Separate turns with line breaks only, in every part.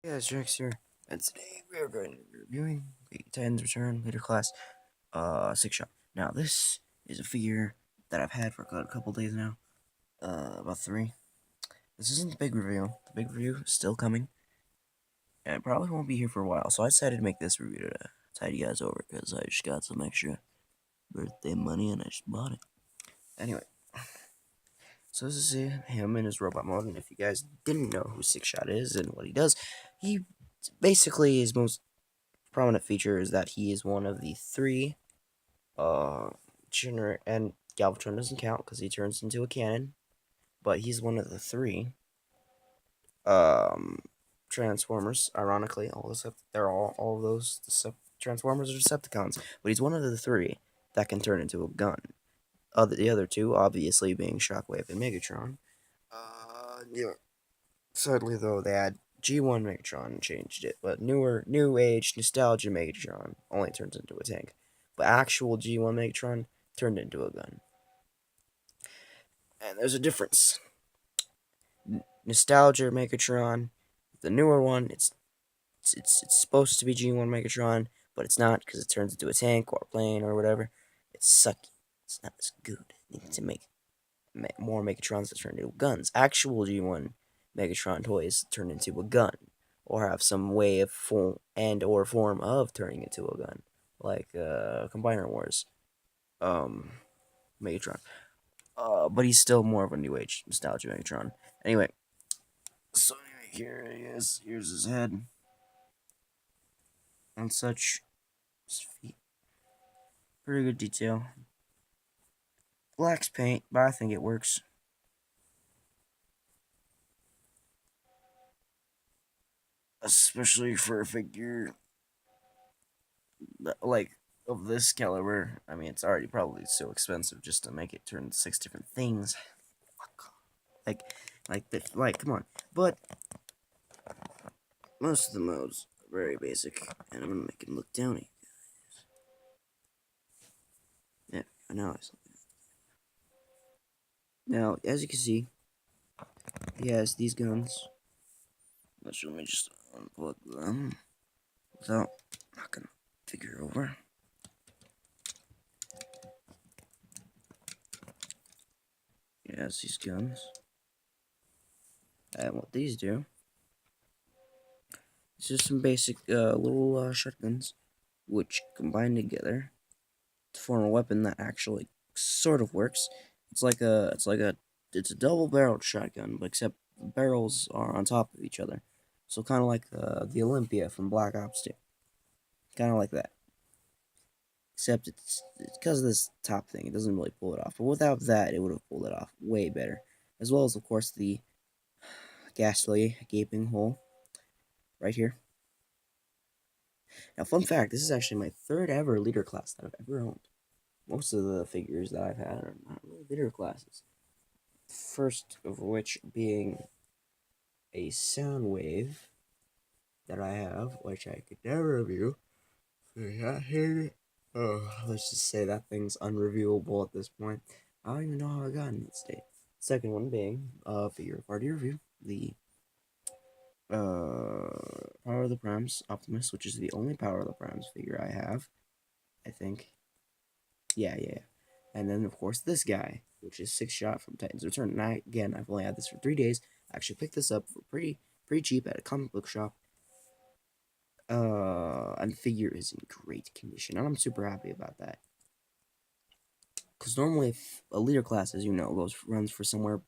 Yeah, it's Jax here, and today we are going to be reviewing the Titans Return Leader Class, Six Shot. Now, this is a figure that I've had for a couple days now, about 3. This isn't the big reveal. The big review is still coming, and it probably won't be here for a while, so I decided to make this review to tide you guys over, because I just got some extra birthday money, and I just bought it. Anyway, so this is him in his robot mode, and if you guys didn't know who Six Shot is and what he does, he basically his most prominent feature is that he is one of the 3 and Galvatron doesn't count because he turns into a cannon, but he's one of the 3 um Transformers. Ironically, they're all of those Transformers are Decepticons, but he's one of the 3 that can turn into a gun. The other 2 obviously being Shockwave and Megatron. Yeah. Sadly, though, they had G1 Megatron and changed it, but new age, nostalgia Megatron only turns into a tank. But actual G1 Megatron turned into a gun. And there's a difference. Nostalgia Megatron, the newer one, it's supposed to be G1 Megatron, but it's not because it turns into a tank or a plane or whatever. It's sucky. It's not as good. They need to make more Megatrons that turn into guns. Actual G1 Megatron toys turn into a gun, or have some way of form of turning into a gun, like Combiner Wars, Megatron. But he's still more of a new age nostalgia Megatron. Anyway, so here he is. Here's his head and such. His feet, pretty good detail. Black's paint, but I think it works. Especially for a figure like of this caliber. I mean, it's already probably so expensive just to make it turn 6 different things. Like, come on. But most of the modes are very basic, and I'm gonna make him look downy. Yeah, I know. Now, as you can see, he has these guns. Let me just unplug them without knocking the figure over. He has these guns. And what these do, it's just some basic little shotguns, which combine together to form a weapon that actually sort of works. It's a double-barreled shotgun, but except the barrels are on top of each other. So kind of like the Olympia from Black Ops 2. Kind of like that. Except it's because of this top thing, it doesn't really pull it off. But without that, it would have pulled it off way better. As well as, of course, the ghastly gaping hole right here. Now, fun fact, this is actually my 3rd ever leader class that I've ever owned. Most of the figures that I've had are not really leader classes. First of which being a sound wave that I have, which I could never review. Let's just say that thing's unreviewable at this point. I don't even know how I got in that state. Second one being figure party review, the Power of the Primes Optimus, which is the only Power of the Primes figure I have, I think. Yeah. And then, of course, this guy, which is Six Shot from Titans Return. And I've only had this for 3 days. I actually picked this up for pretty cheap at a comic book shop. And the figure is in great condition, and I'm super happy about that. Because normally, if a leader class, as you know, runs for somewhere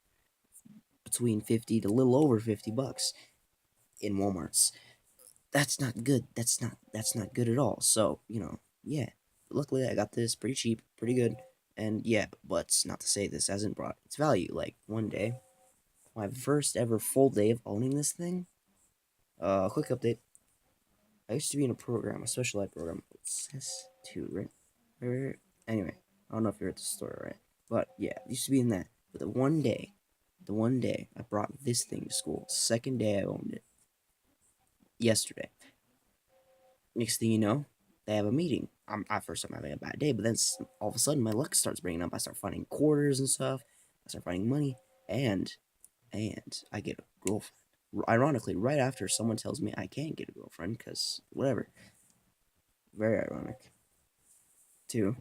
between 50 to a little over $50 in Walmart's. That's not good. That's not good at all. So, yeah. Luckily, I got this pretty cheap, pretty good. And yeah, but not to say this hasn't brought its value. Like, one day, my first ever full day of owning this thing. Quick update. I used to be in a program, a special ed program. It says 2, right? Anyway, I don't know if you're at the store, right? But yeah, I used to be in that. But the one day I brought this thing to school. Second day I owned it. Yesterday. Next thing you know, they have a meeting. At first I'm having a bad day, but then all of a sudden my luck starts bringing up. I start finding quarters and stuff. I start finding money, and I get a girlfriend. ironically, right after someone tells me I can't get a girlfriend, because whatever. Very ironic, too.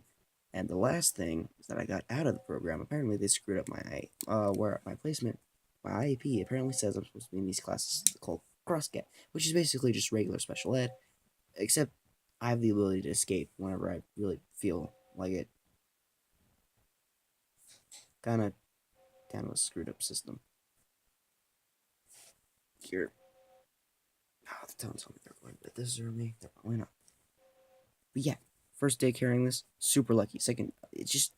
And the last thing is that I got out of the program. Apparently, they screwed up where my placement, my IEP apparently says I'm supposed to be in these classes called cross-get, which is basically just regular special ed, except I have the ability to escape whenever I really feel like it. Kind of, a screwed up system. Here, the town told me they're going to desert me. They're probably not. But yeah, first day carrying this, super lucky. Second, it's just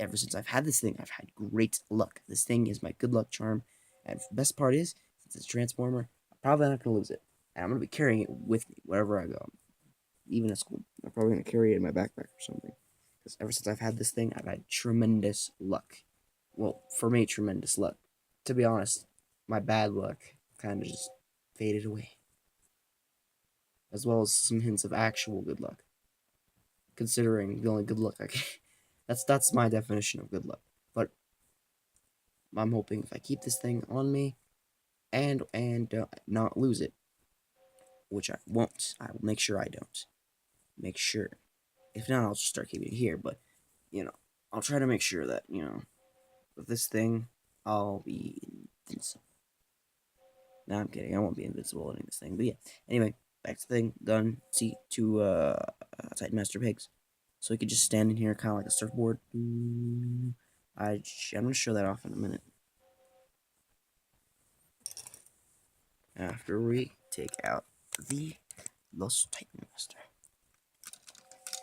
ever since I've had this thing, I've had great luck. This thing is my good luck charm, and the best part is, since it's a transformer, I'm probably not gonna lose it, and I'm gonna be carrying it with me wherever I go, even at school. I'm probably gonna carry it in my backpack or something. Because ever since I've had this thing, I've had tremendous luck. Well, for me, tremendous luck. To be honest, my bad luck kind of just faded away, as well as some hints of actual good luck. Considering the only good luck I can, that's my definition of good luck. But I'm hoping if I keep this thing on me and not lose it, which I won't. I will make sure I don't. Make sure. If not, I'll just start keeping it here. But I'll try to make sure that with this thing, I'll be invincible. No, I'm kidding. I won't be invincible in this thing. But yeah. Anyway, back to the thing. Done. See, two Titan Master Pigs. So we could just stand in here kind of like a surfboard. I'm going to show that off in a minute. After we take out the Los Titan Master.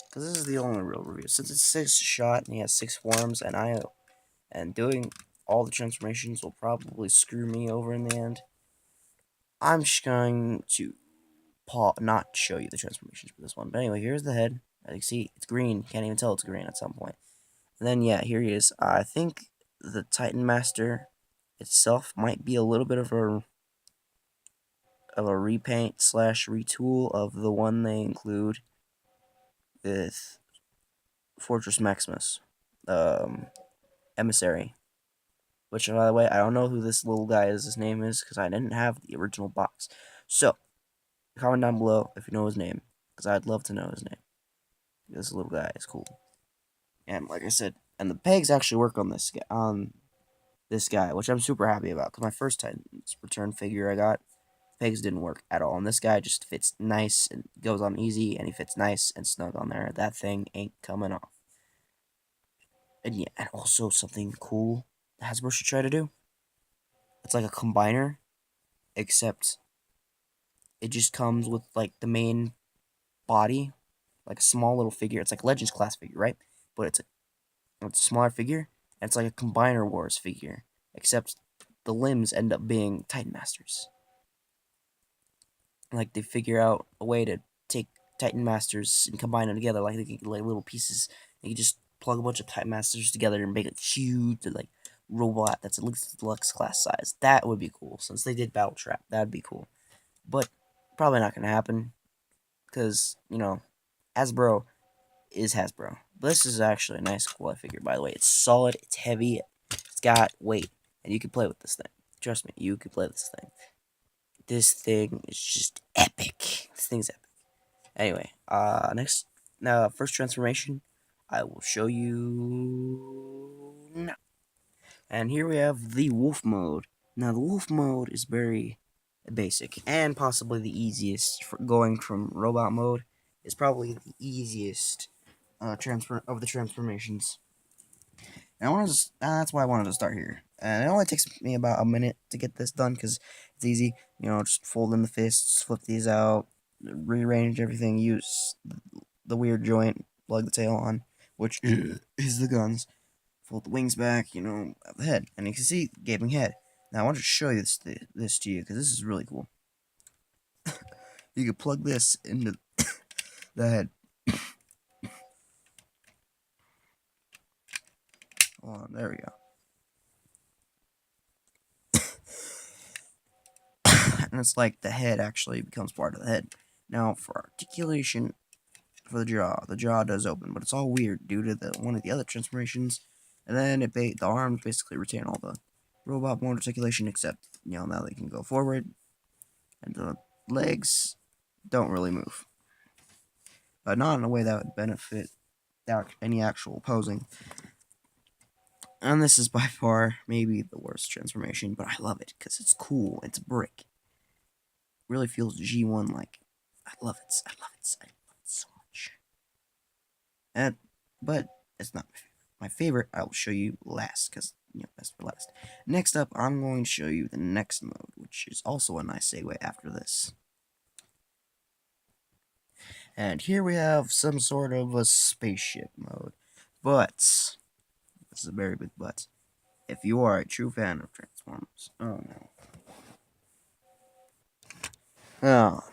Because this is the only real review. Since it's 6-shot and he has 6 forms, and doing all the transformations will probably screw me over in the end, I'm just going to not show you the transformations for this one. But anyway, here's the head. As you can see, it's green. You can't even tell it's green at some point. And then, yeah, here he is. I think the Titan Master itself might be a little bit of a repaint / retool of the one they include with Fortress Maximus, Emissary. Which, by the way, I don't know who this little guy is. His name is because I didn't have the original box. So, comment down below if you know his name, because I'd love to know his name. This little guy is cool. And like I said, and the pegs actually work on this guy, which I'm super happy about. Because my first Titan's return figure I got, pegs didn't work at all. And this guy just fits nice and goes on easy, and he fits nice and snug on there. That thing ain't coming off. And yeah, and also something cool Hasbro should try to do. It's like a combiner, except it just comes with like the main body, like a small little figure. It's like a Legends class figure, right? But it's a smaller figure, and it's like a Combiner Wars figure, except the limbs end up being Titan Masters. Like they figure out a way to take Titan Masters and combine them together, like they get like little pieces. And you just plug a bunch of Titan Masters together and make a huge like robot that's at least deluxe class size. That would be cool. Since they did Battle Trap, that'd be cool. But probably not gonna happen because Hasbro is Hasbro. This is actually a nice quality figure, by the way. It's solid, it's heavy, it's got weight, and you can play with this thing. Trust me, you can play with this thing. This thing is just epic. This thing's epic. Anyway, first transformation, I will show you now. And here we have the wolf mode. Now, the wolf mode is very basic, and possibly the easiest. For going from robot mode is probably the easiest transfer of the transformations. And that's why I wanted to start here. And it only takes me about a minute to get this done because it's easy. Just fold in the fists, flip these out, rearrange everything, use the weird joint, plug the tail on, which is the guns. Fold the wings back, have the head. And you can see gaping head. Now I want to show you this to you because this is really cool. You can plug this into the head. Hold on, there we go. And it's like the head actually becomes part of the head. Now, for articulation, for the jaw does open, but it's all weird due to one of the other transformations. And then the arms basically retain all the robot bone articulation, except now they can go forward, and the legs don't really move, but not in a way that would benefit any actual posing. And this is by far maybe the worst transformation, but I love it because it's cool. It's a brick. It really feels G1 like. I love it. I love it. I love it so much. But it's not my favorite. My favorite I will show you last because best for last. Next up, I'm going to show you the next mode, which is also a nice segue after this. And here we have some sort of a spaceship mode, but this is a very big but. If you are a true fan of Transformers, oh no, oh.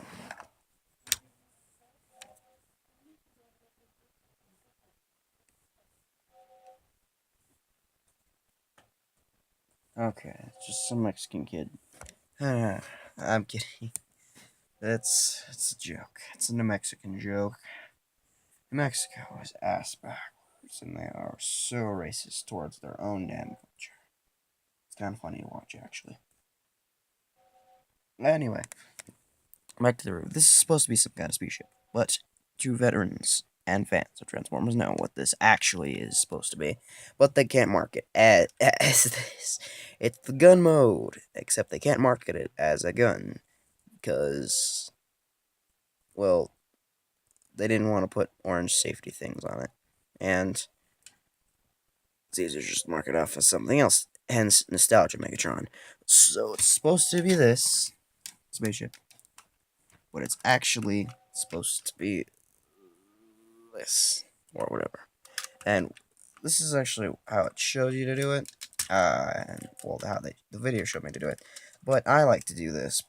Okay, it's just some Mexican kid. I'm kidding. It's a joke. It's a New Mexican joke. New Mexico is ass backwards, and they are so racist towards their own damn culture. It's kind of funny to watch, actually. Anyway, back to the roof. This is supposed to be some kind of spaceship, but true veterans and fans of Transformers know what this actually is supposed to be, but they can't market it as this. It's the gun mode, except they can't market it as a gun because, well, they didn't want to put orange safety things on it, and it's easier to just mark it off as something else. Hence, Nostalgia Megatron. So it's supposed to be this spaceship, but it's actually supposed to be this or whatever. And this is actually how it shows you to do it. And well, how the video showed me to do it. But I like to do this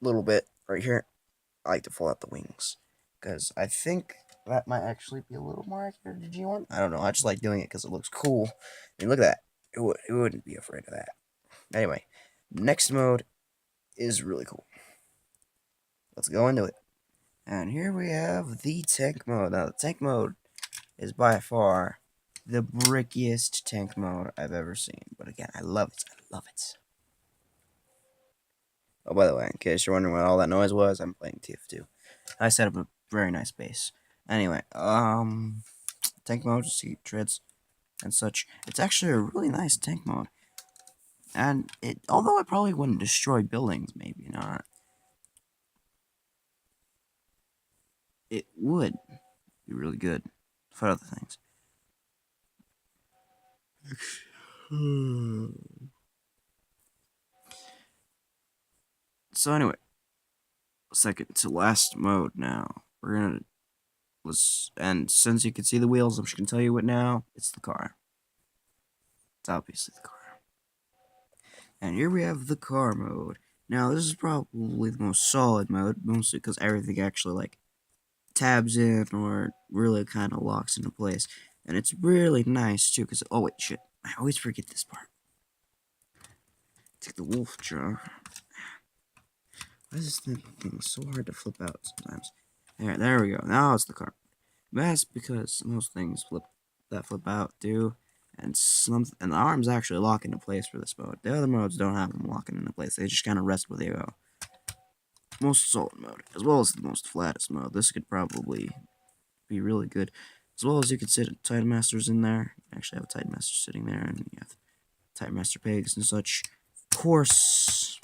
little bit right here. I like to fold out the wings because I think that might actually be a little more accurate to G1. I don't know. I just like doing it because it looks cool. I mean, look at that. Who wouldn't be afraid of that? Anyway, next mode is really cool. Let's go into it. And here we have the tank mode. Now, the tank mode is by far the brickiest tank mode I've ever seen. But again, I love it. I love it. Oh, by the way, in case you're wondering what all that noise was, I'm playing TF2. I set up a very nice base. Anyway, tank mode, just see treads and such. It's actually a really nice tank mode. And although it probably wouldn't destroy buildings, maybe not, it would be really good for other things. So anyway, second to last mode now. We're gonna and since you can see the wheels, I'm just gonna tell you what now. It's the car. It's obviously the car. And here we have the car mode. Now this is probably the most solid mode, mostly because everything actually like tabs in or really kind of locks into place. And it's really nice too, because oh wait, shit. I always forget this part. Take the wolf jaw. Why is this thing so hard to flip out sometimes? There we go. Now it's the car. That's because most things flip out do, and the arms actually lock into place for this mode. The other modes don't have them locking into place. They just kind of rest where they go. Most solid mode, as well as the most flattest mode. This could probably be really good, as well as you could sit Titan Masters in there. You actually have a Titan Master sitting there, and you have Titan Master Pigs and such. Of course.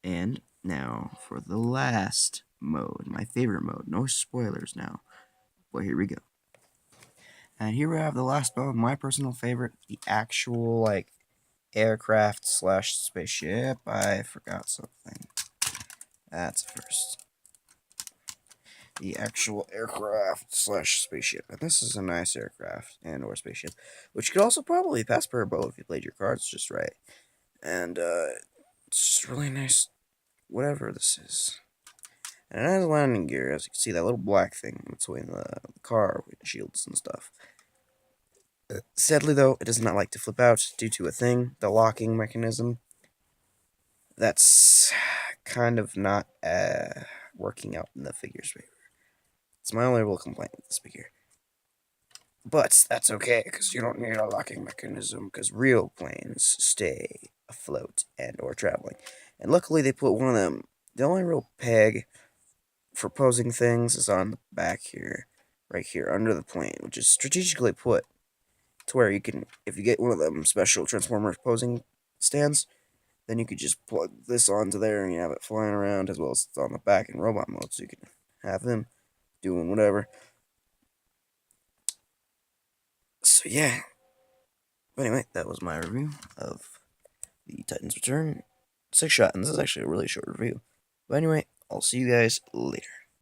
And now for the last mode, my favorite mode. No spoilers now, but here we go. And here we have the last mode, my personal favorite, the actual like aircraft slash spaceship. I forgot something. That's first. The actual aircraft slash spaceship. And this is a nice aircraft and or spaceship, which could also probably pass per boat if you played your cards just right. And it's just really nice, whatever this is. And it has landing gear, as you can see, that little black thing between the car windshields and stuff. Sadly, though, it does not like to flip out due to a thing, the locking mechanism. That's kind of not working out in the figure's favor. It's my only real complaint with this figure. But that's okay, because you don't need a locking mechanism, because real planes stay afloat and or traveling. And luckily they put one of them. The only real peg for posing things is on the back here, right here under the plane, which is strategically put to where you can, if you get one of them special Transformers posing stands, then you could just plug this onto there and you have it flying around, as well as it's on the back in robot mode, so you can have them doing whatever. So yeah. But anyway, that was my review of the Titans Return 6-shot, and this is actually a really short review. But anyway, I'll see you guys later.